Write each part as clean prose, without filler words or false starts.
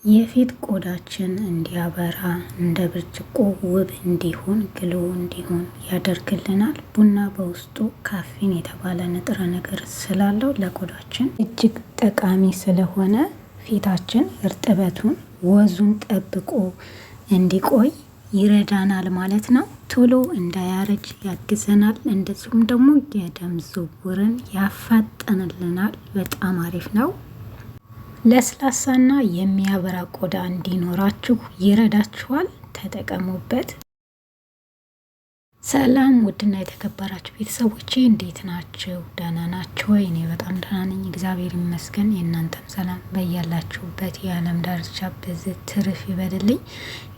የፊት ቆዳችን እንዲያበራ እንደ ብርጭቆ ውብ እንዲሆን ግሎ እንዲሆን ያደርግልናል። ቡና በውስጡ ካፊን የተባለ ንጥረ ነገር ስላለው ለቆዳችን እጅግ ጠቃሚ ስለሆነ ፊታችን እርጥበቱን ወዙን ጠብቆ እንዲቆይ ይረዳናል ማለት ነው። ቶሎ እንዳያረጅ ያግዘናል። እንደዚሁም ደግሞ የደም ዝውውርን ያፋጠንልናል። በጣም አሪፍ ነው። ለስላሳና የሚያበራ ቆዳ እንዲኖራችሁ ይረዳችኋል። ተጠቀሙበት። ሰላም ውድና የተከበራችሁ ቤተሰቦቼ እንዴት ናችሁ? ደህና ናችሁ ወይ? እኔ በጣም ደህና ነኝ፣ እግዚአብሔር ይመስገን። የእናንተም ሰላም በያላችሁበት የዓለም ዳርቻ ብዝት ትርፍ ይበልልኝ።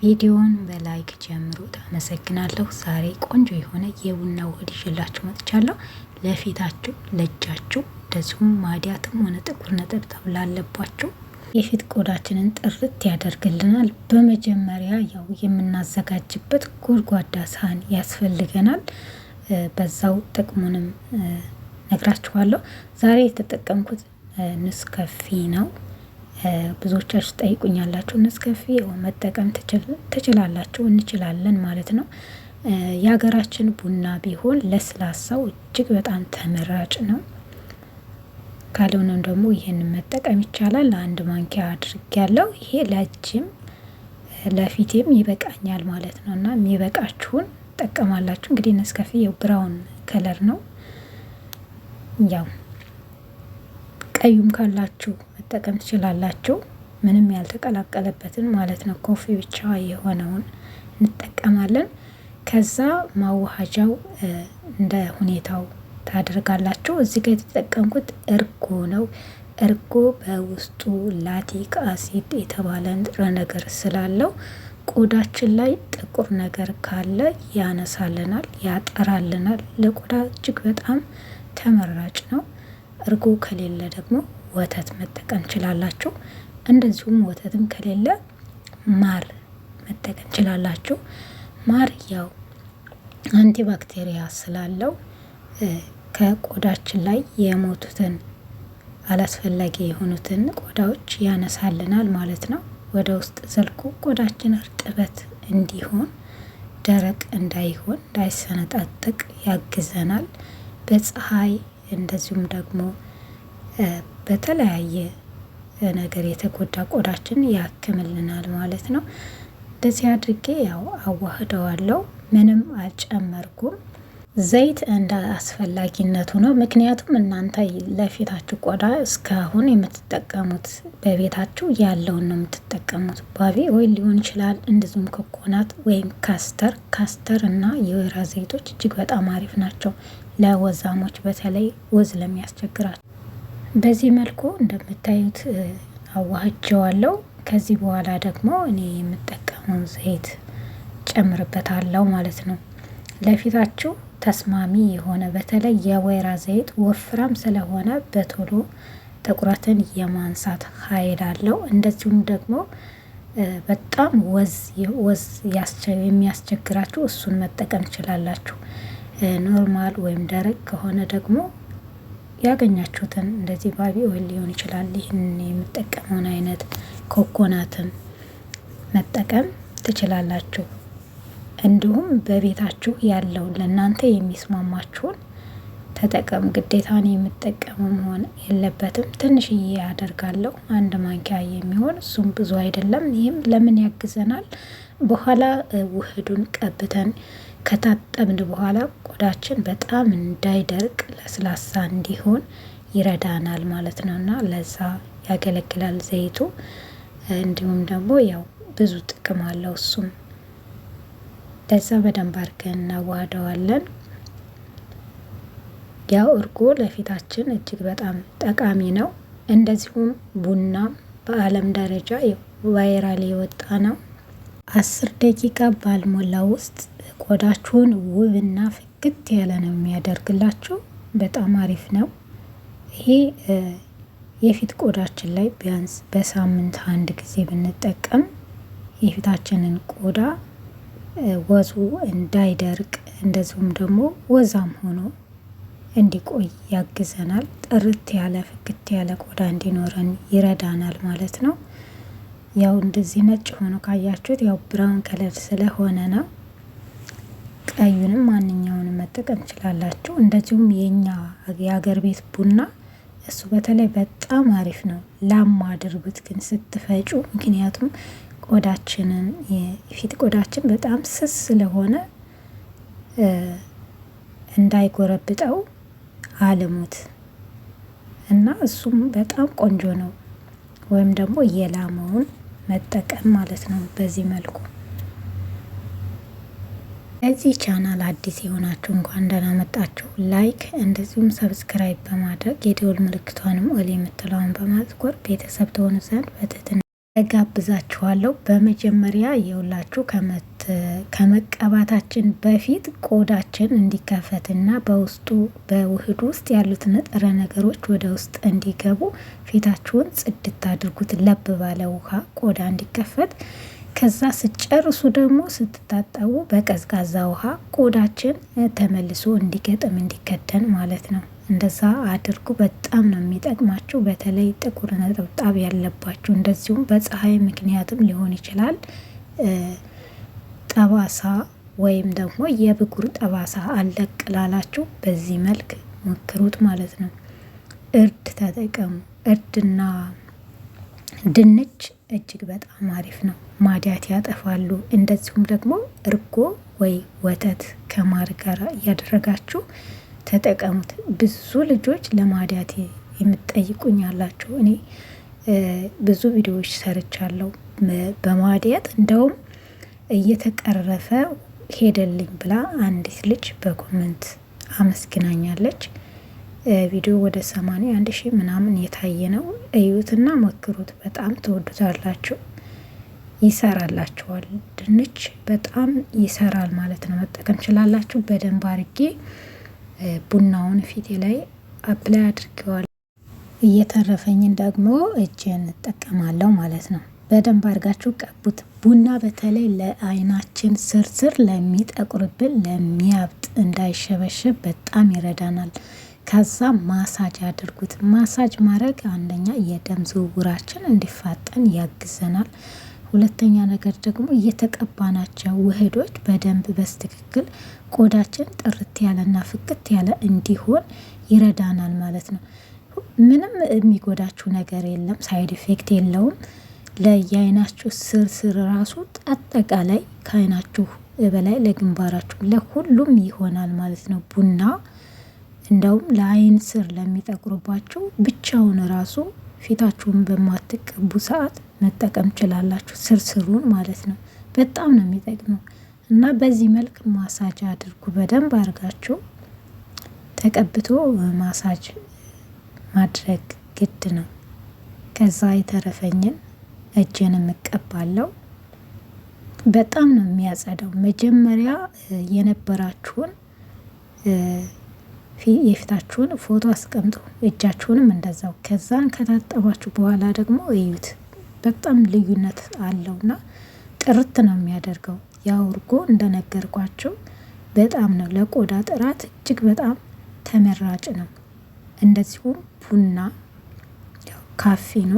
ቪዲዮውን በላይክ ጀምሩት። አመሰግናለሁ። ዛሬ ቆንጆ የሆነ የቡና ውህድ ይዤላችሁ መጥቻለሁ። ለፊታችሁ፣ ለእጃችሁ እንደዚሁም ማዲያትም ሆነ ጥቁር ነጠብጣብ ላለባችሁ የፊት ቆዳችንን ጥርት ያደርግልናል። በመጀመሪያ ያው የምናዘጋጅበት ጎድጓዳ ሳህን ያስፈልገናል። በዛው ጥቅሙንም ነግራችኋለሁ። ዛሬ የተጠቀምኩት ንስከፊ ነው። ብዙዎቻችሁ ጠይቁኛላችሁ። ንስከፊ መጠቀም ትችላላችሁ፣ እንችላለን ማለት ነው። የሀገራችን ቡና ቢሆን ለስላሳው እጅግ በጣም ተመራጭ ነው። ካልሆነም ደግሞ ይሄንን መጠቀም ይቻላል። አንድ ማንኪያ አድርጌያለሁ። ይሄ ለእጅም ለፊቴም ይበቃኛል ማለት ነው እና የሚበቃችሁን ጠቀማላችሁ። እንግዲህ ነስከፊ የብራውን ከለር ነው። ያው ቀዩም ካላችሁ መጠቀም ትችላላችሁ። ምንም ያልተቀላቀለበትን ማለት ነው። ኮፊ ብቻ የሆነውን እንጠቀማለን። ከዛ ማዋሃጃው እንደ ሁኔታው ታደርጋላችሁ። እዚህ ጋር የተጠቀምኩት እርጎ ነው። እርጎ በውስጡ ላቲክ አሲድ የተባለ ንጥረ ነገር ስላለው ቆዳችን ላይ ጥቁር ነገር ካለ ያነሳልናል፣ ያጠራልናል። ለቆዳ እጅግ በጣም ተመራጭ ነው። እርጎ ከሌለ ደግሞ ወተት መጠቀም ችላላችሁ። እንደዚሁም ወተትም ከሌለ ማር መጠቀም ችላላችሁ። ማር ያው አንቲባክቴሪያ ስላለው ከቆዳችን ላይ የሞቱትን አላስፈላጊ የሆኑትን ቆዳዎች ያነሳልናል ማለት ነው። ወደ ውስጥ ዘልቆ ቆዳችን እርጥበት እንዲሆን፣ ደረቅ እንዳይሆን፣ እንዳይሰነጣጠቅ ያግዘናል። በፀሐይ እንደዚሁም ደግሞ በተለያየ ነገር የተጎዳ ቆዳችን ያክምልናል ማለት ነው። እንደዚህ አድርጌ ያው አዋህደዋለሁ። ምንም አልጨመርኩም። ዘይት እንደ አስፈላጊነቱ ነው። ምክንያቱም እናንተ ለፊታችሁ ቆዳ እስካሁን የምትጠቀሙት በቤታችሁ ያለውን ነው የምትጠቀሙት። ባቢ ኦይል ሊሆን ይችላል። እንደዚሁም ኮኮናት ወይም ካስተር እና የወይራ ዘይቶች እጅግ በጣም አሪፍ ናቸው ለወዛሞች፣ በተለይ ወዝ ለሚያስቸግራቸው። በዚህ መልኩ እንደምታዩት አዋህጀዋለሁ። ከዚህ በኋላ ደግሞ እኔ የምጠቀመው ዘይት ጨምርበታለሁ ማለት ነው። ለፊታችሁ ተስማሚ የሆነ በተለይ የወይራ ዘይት ወፍራም ስለሆነ በቶሎ ጥቁረትን የማንሳት ኃይል አለው። እንደዚሁም ደግሞ በጣም ወዝ የሚያስቸግራችሁ እሱን መጠቀም ትችላላችሁ። ኖርማል ወይም ደረቅ ከሆነ ደግሞ ያገኛችሁትን እንደዚህ ባቢ ኦይል ሊሆን ይችላል። ይህን የምጠቀመውን አይነት ኮኮናትን መጠቀም ትችላላችሁ። እንዲሁም በቤታችሁ ያለውን ለእናንተ የሚስማማችሁን ተጠቀሙ። ግዴታን የምጠቀሙ መሆን የለበትም። ትንሽዬ ያደርጋለሁ፣ አንድ ማንኪያ የሚሆን እሱም ብዙ አይደለም። ይህም ለምን ያግዘናል? በኋላ ውህዱን ቀብተን ከታጠብን በኋላ ቆዳችን በጣም እንዳይደርቅ ለስላሳ እንዲሆን ይረዳናል ማለት ነው እና ለዛ ያገለግላል ዘይቱ። እንዲሁም ደግሞ ያው ብዙ ጥቅም አለው እሱም። ለዛ በደንብ አድርገን እናዋህደዋለን። ያው እርጎ ለፊታችን እጅግ በጣም ጠቃሚ ነው። እንደዚሁም ቡና በዓለም ደረጃ ቫይራል የወጣ ነው። 10 ደቂቃ ባልሞላ ውስጥ ቆዳችሁን ውብና ፍክት ያለ ነው የሚያደርግላችሁ። በጣም አሪፍ ነው። ይሄ የፊት ቆዳችን ላይ ቢያንስ በሳምንት አንድ ጊዜ ብንጠቀም የፊታችንን ቆዳ ወዙ እንዳይደርቅ እንደዚሁም ደግሞ ወዛም ሆኖ እንዲቆይ ያግዘናል። ጥርት ያለ ፍክት ያለ ቆዳ እንዲኖረን ይረዳናል ማለት ነው። ያው እንደዚህ ነጭ ሆኖ ካያችሁት ያው ብራውን ከለር ስለሆነ ነው። ቀዩንም ማንኛውንም መጠቀም ትችላላችሁ። እንደዚሁም የኛ የሀገር ቤት ቡና እሱ በተለይ በጣም አሪፍ ነው። ላም አድርጉት ግን ስትፈጩ፣ ምክንያቱም ቆዳችንን የፊት ቆዳችን በጣም ስስ ስለሆነ እንዳይጎረብጠው አልሙት እና እሱም በጣም ቆንጆ ነው። ወይም ደግሞ የላመውን መጠቀም ማለት ነው። በዚህ መልኩ ለዚህ ቻናል አዲስ የሆናችሁ እንኳን ደህና መጣችሁ። ላይክ እንደዚሁም ሰብስክራይብ በማድረግ የደወል ምልክቷንም ኦል የምትለውን በማጥቆር ቤተሰብ ትሆኑ ዘንድ በትህትና እጋብዛችኋለሁ። በመጀመሪያ የሁላችሁ ከመቀባታችን በፊት ቆዳችን እንዲከፈትና በውስጡ በውህዱ ውስጥ ያሉት ንጥረ ነገሮች ወደ ውስጥ እንዲገቡ ፊታችሁን ጽድት አድርጉት፣ ለብ ባለ ውሃ ቆዳ እንዲከፈት። ከዛ ስጨርሱ ደግሞ ስትታጠቡ በቀዝቃዛ ውሃ ቆዳችን ተመልሶ እንዲገጥም እንዲከደን ማለት ነው። እንደዛ አድርጉ። በጣም ነው የሚጠቅማችሁ። በተለይ ጥቁር ነጠብጣብ ያለባችሁ፣ እንደዚሁም በፀሐይ ምክንያትም ሊሆን ይችላል ጠባሳ ወይም ደግሞ የብጉር ጠባሳ አለቅላላችሁ በዚህ መልክ ሞክሩት ማለት ነው። እርድ ተጠቀሙ። እርድና ድንች እጅግ በጣም አሪፍ ነው። ማዲያት ያጠፋሉ። እንደዚሁም ደግሞ እርጎ ወይ ወተት ከማር ጋር እያደረጋችሁ ተጠቀሙት። ብዙ ልጆች ለማዲያት የምትጠይቁኝ ያላችሁ፣ እኔ ብዙ ቪዲዮዎች ሰርቻለሁ በማዲያት እንደውም እየተቀረፈ ሄደልኝ ብላ አንዲት ልጅ በኮመንት አመስግናኛለች። ቪዲዮ ወደ 81,000 ምናምን የታየ ነው። እዩትና ሞክሩት፣ በጣም ተወዱታላችሁ። ይሰራላችኋል። ድንች በጣም ይሰራል ማለት ነው። መጠቀም ችላላችሁ። በደንብ አድርጌ ቡናውን ፊቴ ላይ አፕላይ አድርጌዋል። እየተረፈኝን ደግሞ እጄን እጠቀማለሁ ማለት ነው። በደንብ አድርጋችሁ ቀቡት። ቡና በተለይ ለአይናችን ስርስር ለሚጠቁርብን፣ ለሚያብጥ እንዳይሸበሸብ በጣም ይረዳናል። ከዛ ማሳጅ አድርጉት። ማሳጅ ማድረግ አንደኛ የደም ዝውውራችን እንዲፋጠን ያግዘናል። ሁለተኛ ነገር ደግሞ እየተቀባናቸው ውህዶች በደንብ በስትክክል ቆዳችን ጥርት ያለና ፍክት ያለ እንዲሆን ይረዳናል ማለት ነው። ምንም የሚጎዳችሁ ነገር የለም፣ ሳይድ ኢፌክት የለውም። ለየአይናችሁ ስር ራሱ አጠቃላይ ከአይናችሁ በላይ ለግንባራችሁ ለሁሉም ይሆናል ማለት ነው። ቡና እንደውም ለአይን ስር ለሚጠቁርባችሁ ብቻውን ራሱ ፊታችሁን በማትቀቡ ሰዓት መጠቀም ችላላችሁ፣ ስርስሩን ማለት ነው። በጣም ነው የሚጠቅመው እና በዚህ መልክ ማሳጅ አድርጉ። በደንብ አድርጋችሁ ተቀብቶ ማሳጅ ማድረግ ግድ ነው። ከዛ የተረፈኝን እጄን እቀባለሁ። በጣም ነው የሚያጸዳው። መጀመሪያ የነበራችሁን የፊታችሁን ፎቶ አስቀምጡ፣ እጃችሁንም እንደዛው። ከዛን ከታጠባችሁ በኋላ ደግሞ እዩት። በጣም ልዩነት አለውና ጥርት ነው የሚያደርገው። ያው እርጎ እንደነገርኳቸው በጣም ነው ለቆዳ ጥራት እጅግ በጣም ተመራጭ ነው። እንደዚሁም ቡና ካፊኑ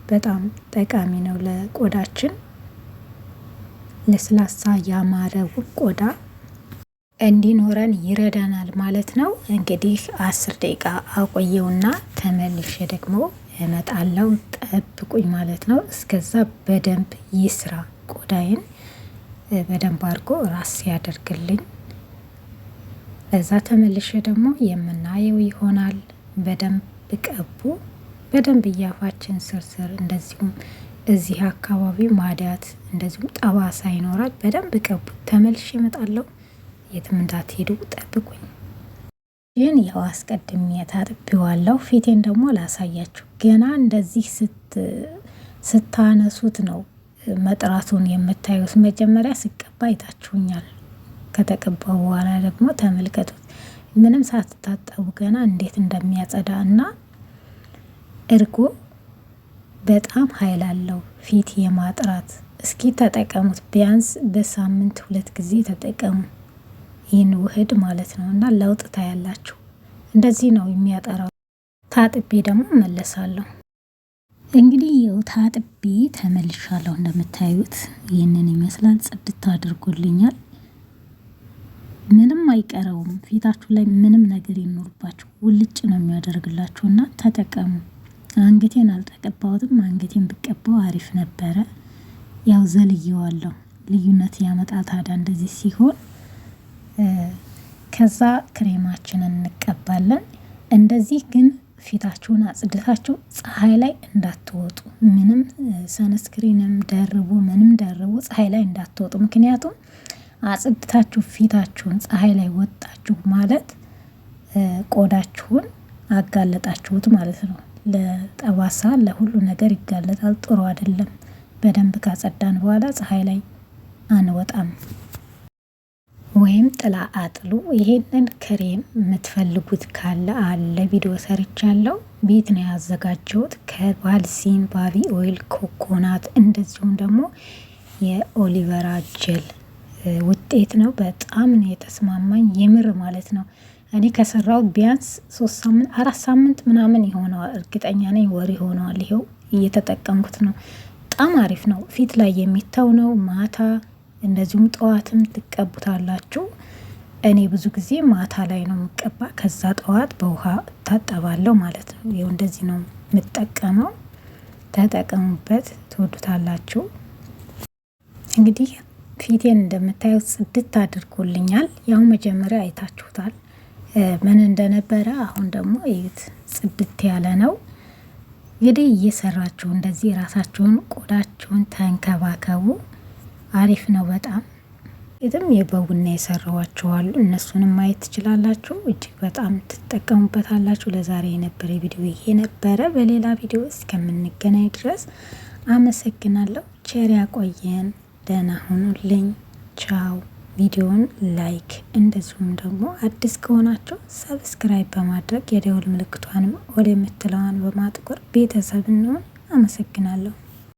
በጣም ጠቃሚ ነው ለቆዳችን። ለስላሳ ያማረ ውብ ቆዳ እንዲኖረን ይረዳናል ማለት ነው። እንግዲህ 10 ደቂቃ አቆየውና ተመልሼ ደግሞ እመጣለሁ። ጠብቁኝ ማለት ነው። እስከዛ በደንብ ይስራ ቆዳዬን በደንብ አድርጎ ራስ ያደርግልኝ። እዛ ተመልሼ ደግሞ የምናየው ይሆናል። በደንብ ቀቡ። በደንብ እያፋችን ስርስር እንደዚሁም እዚህ አካባቢ ማዲያት እንደዚሁም ጠባሳ ይኖራል። በደንብ ቀቡ። ተመልሼ እመጣለሁ። የትም እንዳትሄዱ ጠብቁኝ። ይህን ያው አስቀድሜ ታጥቤዋለሁ። ፊቴን ደግሞ ላሳያችሁ። ገና እንደዚህ ስታነሱት ነው መጥራቱን የምታዩት። መጀመሪያ ስቀባ አይታችሁኛል። ከተቀባው በኋላ ደግሞ ተመልከቱት። ምንም ሳትታጠቡ ገና እንዴት እንደሚያጸዳ እና እርጎ በጣም ኃይል አለው ፊት የማጥራት። እስኪ ተጠቀሙት። ቢያንስ በሳምንት 2 ጊዜ ተጠቀሙ ይህን ውህድ ማለት ነው እና ለውጥ ታያላችሁ። እንደዚህ ነው የሚያጠራው። ታጥቤ ደግሞ መለሳለሁ። እንግዲህ ያው ታጥቤ ተመልሻለሁ። እንደምታዩት ይህንን ይመስላል። ጽድት አድርጎልኛል። ምንም አይቀረውም። ፊታችሁ ላይ ምንም ነገር ይኖርባችሁ ውልጭ ነው የሚያደርግላችሁና ተጠቀሙ። አንገቴን አልተቀባሁትም። አንገቴን ብቀባው አሪፍ ነበረ። ያው ዘልየዋለሁ። ልዩነት ያመጣል ታዲያ እንደዚህ ሲሆን። ከዛ ክሬማችንን እንቀባለን። እንደዚህ ግን ፊታችሁን አጽድታችሁ ፀሐይ ላይ እንዳትወጡ። ምንም ሰንስክሪንም ደርቡ ምንም ደርቡ ፀሐይ ላይ እንዳትወጡ። ምክንያቱም አጽድታችሁ ፊታችሁን ፀሐይ ላይ ወጣችሁ ማለት ቆዳችሁን አጋለጣችሁት ማለት ነው። ለጠባሳ ለሁሉ ነገር ይጋለጣል። ጥሩ አይደለም። በደንብ ካጸዳን በኋላ ፀሐይ ላይ አንወጣም። ወይም ጥላ አጥሉ። ይሄንን ክሬም የምትፈልጉት ካለ አለ ቪዲዮ ሰርቻለሁ። ቤት ነው ያዘጋጀሁት ከባልሲን ባቢ ኦይል ኮኮናት፣ እንደዚሁም ደግሞ የኦሊቨራ ጀል ውጤት ነው። በጣም ነው የተስማማኝ የምር ማለት ነው። እኔ ከሰራው ቢያንስ 3 ሳምንት 4 ሳምንት ምናምን ይሆነዋል። እርግጠኛ ነኝ ወር ይሆነዋል። ይኸው እየተጠቀምኩት ነው። በጣም አሪፍ ነው። ፊት ላይ የሚተው ነው። ማታ እንደዚሁም ጠዋትም ትቀቡታላችሁ። እኔ ብዙ ጊዜ ማታ ላይ ነው የምቀባ። ከዛ ጠዋት በውሃ ታጠባለሁ ማለት ነው። ይኸው እንደዚህ ነው የምጠቀመው። ተጠቀሙበት፣ ትወዱታላችሁ። እንግዲህ ፊቴን እንደምታዩት ጽድት አድርጎልኛል። ያው መጀመሪያ አይታችሁታል ምን እንደነበረ። አሁን ደግሞ እዩት፣ ጽድት ያለ ነው። እንግዲህ እየሰራችሁ እንደዚህ ራሳችሁን ቆዳችሁን ተንከባከቡ። አሪፍ ነው በጣም። የትም የበቡና የሰራዋችኋሉ እነሱንም ማየት ትችላላችሁ። እጅግ በጣም ትጠቀሙበታላችሁ። ለዛሬ የነበረ ቪዲዮ ይሄ ነበረ። በሌላ ቪዲዮ እስከምንገናኝ ድረስ አመሰግናለሁ። ቸር ያቆየን። ደህና ሁኑልኝ። ቻው። ቪዲዮውን ላይክ እንደዚሁም ደግሞ አዲስ ከሆናችሁ ሰብስክራይብ በማድረግ የደውል ምልክቷንም ወደ የምትለዋን በማጥቆር ቤተሰብ እንሆን። አመሰግናለሁ።